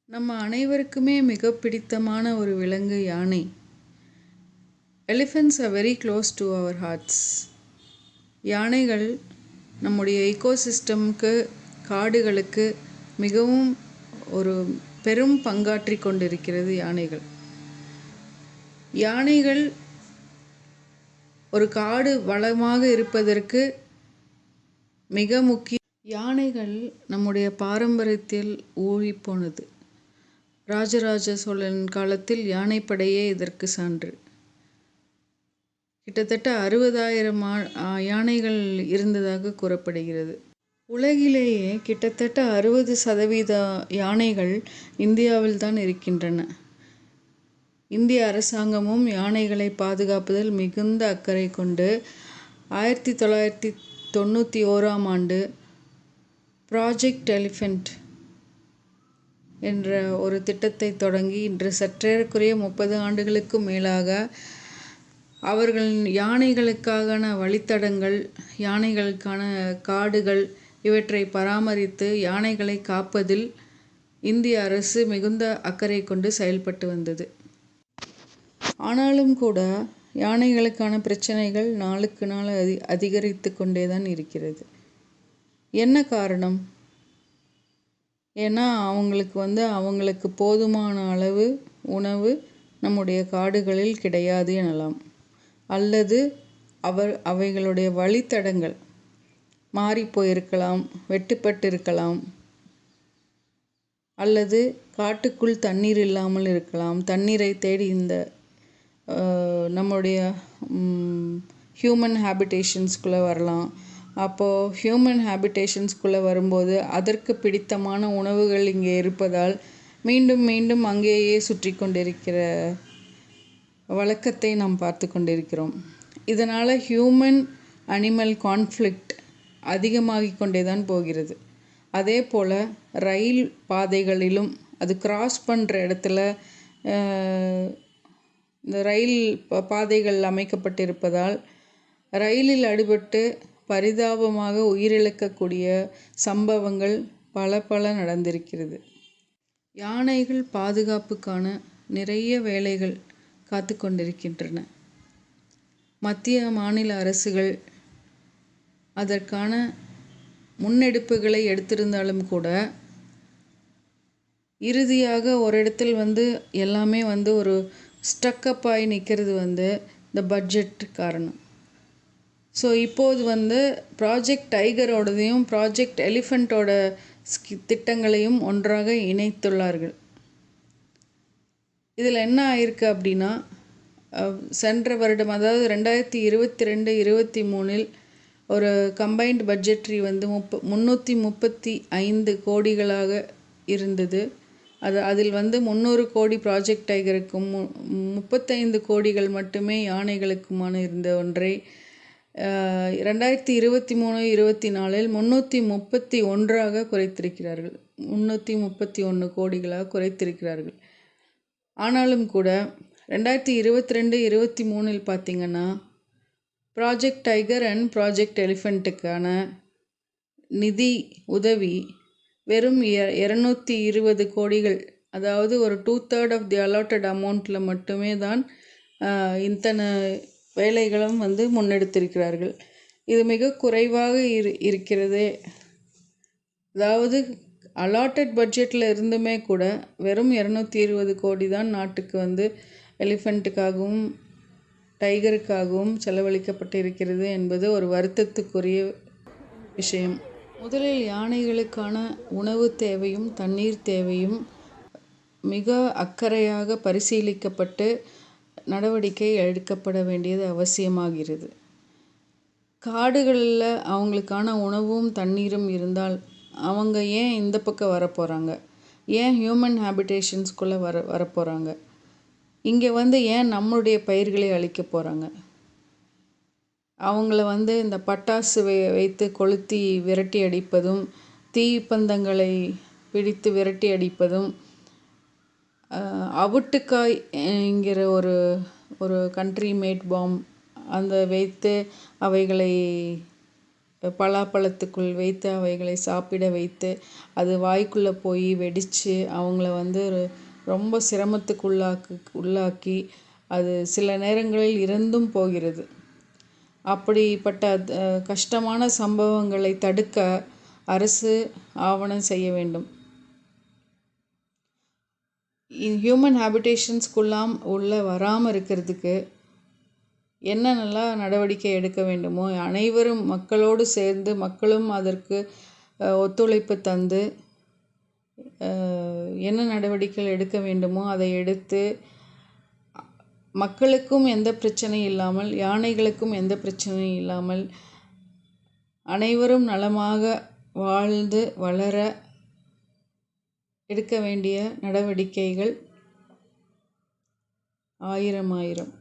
நம்ம அனைவருக்குமே மிக பிடித்தமான ஒரு விலங்கு யானை. Elephants are very close to our hearts. யானைகள் நம்முடைய ஈகோசிஸ்டம்க்கு, காடுகளுக்கு மிகவும் ஒரு பெரும் பங்காற்றி கொண்டிருக்கிறது யானைகள். யானைகள் ஒரு காடு வளமாக இருப்பதற்கு மிக முக்கிய. யானைகள் நம்முடைய பாரம்பரியத்தில் ஊறிப்போனது. ராஜராஜ சோழன் காலத்தில் யானைப்படையே இதற்கு சான்று. கிட்டத்தட்ட 60,000 யானைகள் இருந்ததாக கூறப்படுகிறது. உலகிலேயே கிட்டத்தட்ட 60% யானைகள் இந்தியாவில் தான் இருக்கின்றன. இந்திய அரசாங்கமும் யானைகளை பாதுகாப்பதில் மிகுந்த அக்கறை கொண்டு 1991ஆம் ஆண்டு ப்ராஜெக்ட் எலிஃபெண்ட் என்ற ஒரு திட்டத்தை தொடங்கி இன்று சற்றேறக்குறைய 30 ஆண்டுகளுக்கும் மேலாக அவர்கள் யானைகளுக்கான வழித்தடங்கள், யானைகளுக்கான காடுகள் இவற்றை பராமரித்து யானைகளை காப்பதில் இந்திய அரசு மிகுந்த அக்கறை கொண்டு செயல்பட்டு வந்தது. ஆனாலும் கூட யானைகளுக்கான பிரச்சனைகள் நாளுக்கு நாள் அதிகரித்து கொண்டே தான் இருக்கிறது. என்ன காரணம்? ஏன்னா அவங்களுக்கு போதுமான அளவு உணவு நம்முடைய காடுகளில் கிடையாது எனலாம், அல்லது அவைகளுடைய வழித்தடங்கள் மாறி போயிருக்கலாம், வெட்டுப்பட்டு இருக்கலாம், அல்லது காட்டுக்குள் தண்ணீர் இல்லாமல் இருக்கலாம். தண்ணீரை தேடி இந்த நம்முடைய ஹியூமன் ஹேபிடேஷன்ஸ்குள்ளே வரலாம். அப்போது ஹியூமன் ஹேபிடேஷன்ஸ்குள்ளே வரும்போது அதற்கு பிடித்தமான உணவுகள் இங்கே இருப்பதால் மீண்டும் மீண்டும் அங்கேயே சுற்றி கொண்டிருக்கிற வழக்கத்தை நாம் பார்த்து கொண்டிருக்கிறோம். இதனால் ஹியூமன் அனிமல் கான்ஃப்ளிக்ட் அதிகமாகிக் கொண்டே தான் போகிறது. அதே போல் ரயில் பாதைகளிலும் அது கிராஸ் பண்ணுற இடத்துல இந்த ரயில் பாதைகள் அமைக்கப்பட்டிருப்பதால் ரயிலில் அடிபட்டு பரிதாபமாக உயிரிழக்கக்கூடிய சம்பவங்கள் பல நடந்திருக்கிறது. யானைகள் பாதுகாப்புக்கான நிறைய வேலைகள் காத்து கொண்டிருக்கின்றன. மத்திய மாநில அரசுகள் அதற்கான முன்னெடுப்புகளை எடுத்திருந்தாலும் கூட இறுதியாக ஒரு இடத்தில் எல்லாமே ஒரு ஸ்டக்கப் ஆகி நிற்கிறது இந்த பட்ஜெட் காரணம். ஸோ இப்போது ப்ராஜெக்ட் டைகரோடதையும் ப்ராஜெக்ட் எலிஃபெண்ட்டோட திட்டங்களையும் ஒன்றாக இணைத்துள்ளார்கள். இதில் என்ன ஆயிருக்கு அப்படின்னா, சென்ற வருடம் அதாவது 2022-23 ஒரு கம்பைன்ட் பட்ஜெட்ரி 335 கோடிகளாக இருந்தது. அதில் 300 கோடி ப்ராஜெக்ட் டைகருக்கும் 35 கோடிகள் மட்டுமே யானைகளுக்குமான இருந்த ஒன்றை 2023-24 331 குறைத்திருக்கிறார்கள். 331 கோடிகளாக குறைத்திருக்கிறார்கள். ஆனாலும் கூட 2022-23 பார்த்திங்கன்னா ப்ராஜெக்ட் டைகர் அண்ட் ப்ராஜெக்ட் எலிஃபெண்ட்டுக்கான நிதி உதவி வெறும் 220 கோடிகள், அதாவது ஒரு 2/3 ஆஃப் தி அலாட்டட் அமௌண்ட்டில் மட்டுமே தான் இத்தனை வேலைகளும் முன்னெடுத்திருக்கிறார்கள். இது மிக குறைவாக இருக்கிறது. அதாவது அலாட்டட் பட்ஜெட்டில் இருந்துமே கூட வெறும் 220 கோடி தான் நாட்டுக்கு எலிஃபெண்ட்டுக்காகவும் டைகருக்காகவும் செலவழிக்கப்பட்டு இருக்கிறது என்பது ஒரு வருத்தத்துக்குரிய விஷயம். முதலில் யானைகளுக்கான உணவு தேவையும் தண்ணீர் தேவையும் மிக அக்கறையாக பரிசீலிக்கப்பட்டு நடவடிக்கை எடுக்கப்பட வேண்டியது அவசியமாகிறது. காடுகளில் அவங்களுக்கான உணவும் தண்ணீரும் இருந்தால் அவங்க ஏன் இந்த பக்கம் வரப்போகிறாங்க? ஏன் ஹியூமன் ஹேபிடேஷன்ஸ்குள்ளே வரப்போகிறாங்க? இங்கே ஏன் நம்மளுடைய பயிர்களை அழிக்க போகிறாங்க? அவங்கள இந்த பட்டாசு வைத்து கொளுத்தி விரட்டி அடிப்பதும், தீப்பந்தங்களை பிடித்து விரட்டி அடிப்பதும், அவுட்டுக்காய் என்கிற ஒரு கண்ட்ரி மேட் பாம் வைத்து அவைகளை பலாப்பழத்துக்குள் வைத்து அவைகளை சாப்பிட வைத்து அது வாய்க்குள்ளே போய் வெடித்து அவங்கள வந்து ரொம்ப சிரமத்துக்கு உள்ளாக்கி அது சில நேரங்களில் இறந்தும் போகிறது. அப்படிப்பட்ட கஷ்டமான சம்பவங்களை தடுக்க அரசு ஆவணம் செய்ய வேண்டும். ஹியூமன் ஹேபிடேஷன்ஸ்குள்ளாம் வராமல் இருக்கிறதுக்கு என்னென்னலாம் நடவடிக்கை எடுக்க வேண்டுமோ அனைவரும் மக்களோடு சேர்ந்து மக்களும் அதற்கு ஒத்துழைப்பு தந்து என்ன நடவடிக்கைகள் எடுக்க வேண்டுமோ அதை எடுத்து மக்களுக்கும் எந்த பிரச்சனையும் இல்லாமல் யானைகளுக்கும் எந்த பிரச்சனையும் இல்லாமல் அனைவரும் நலமாக வாழ்ந்து வளர எடுக்க வேண்டிய நடவடிக்கைகள் ஆயிரம்.